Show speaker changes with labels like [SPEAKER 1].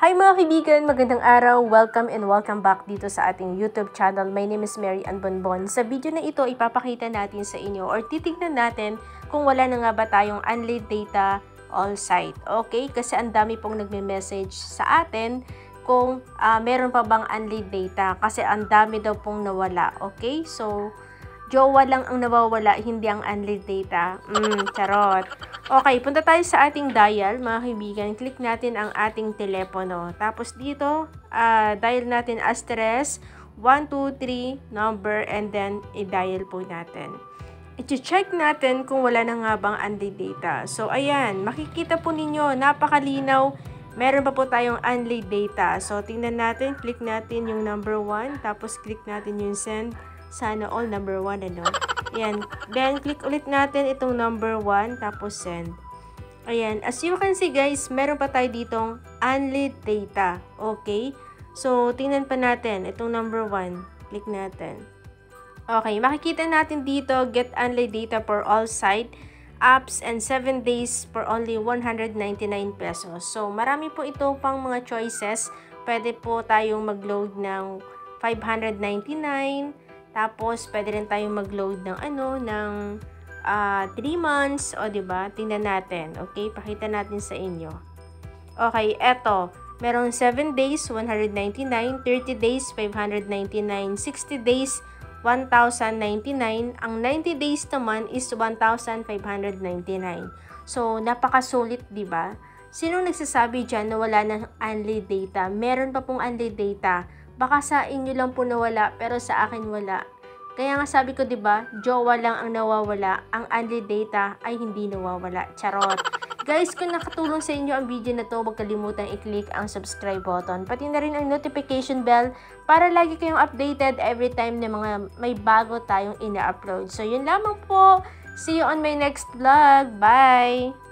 [SPEAKER 1] Hi mga kaibigan! Magandang araw! Welcome and welcome back dito sa ating YouTube channel. My name is Mary Ann Bonbon. Sa video na ito, ipapakita natin sa inyo or titignan natin kung wala na nga ba tayong unlimited data all site. Okay? Kasi ang dami pong nagme-message sa atin kung meron pa bang unlimited data. Kasi ang dami daw pong nawala. Okay? So, jowa lang ang nawawala, hindi ang unlimited data. Charot. Okay, punta tayo sa ating dial, mga kaibigan. Click natin ang ating telepono. Tapos dito, dial natin asterisk 123 number and then i-dial po natin. I-check natin kung wala na nga bang unlimited data. So, ayan, makikita po ninyo, napakalinaw. Meron pa po tayong unlimited data. So, tingnan natin, click natin yung number 1, tapos click natin yung send. Sana all number 1, ano? Ayan. Then, click ulit natin itong number 1, tapos send. Ayan. As you can see, guys, meron pa tayo ditong unlimited data. Okay? So, tingnan pa natin itong number 1. Click natin. Okay. Makikita natin dito, get unlimited data for all site, apps, and 7 days for only 199 pesos. So, marami po ito pang mga choices. Pwede po tayong mag-load ng 599. Tapos, pwede rin tayong mag-load ng ng 3 months, o diba? Tingnan natin, okay? Pakita natin sa inyo. Okay, eto. Merong 7 days, 199, 30 days, 599, 60 days, 1,099. Ang 90 days naman is 1,599. So, napakasulit, diba? Sino nagsasabi dyan na wala ng unlimited data? Meron pa pong unlimited data. Baka sa inyo lang po nawala, pero sa akin wala. Kaya nga sabi ko, 'di ba, jowa lang ang nawawala, ang unlimited data ay hindi nawawala. Charot. Guys, kung nakatulong sa inyo ang video na 'to, huwag kalimutang i-click ang subscribe button. Pati na rin ang notification bell para lagi kayong updated every time na may bago tayong ina-upload. So, yun lamang po. See you on my next vlog. Bye!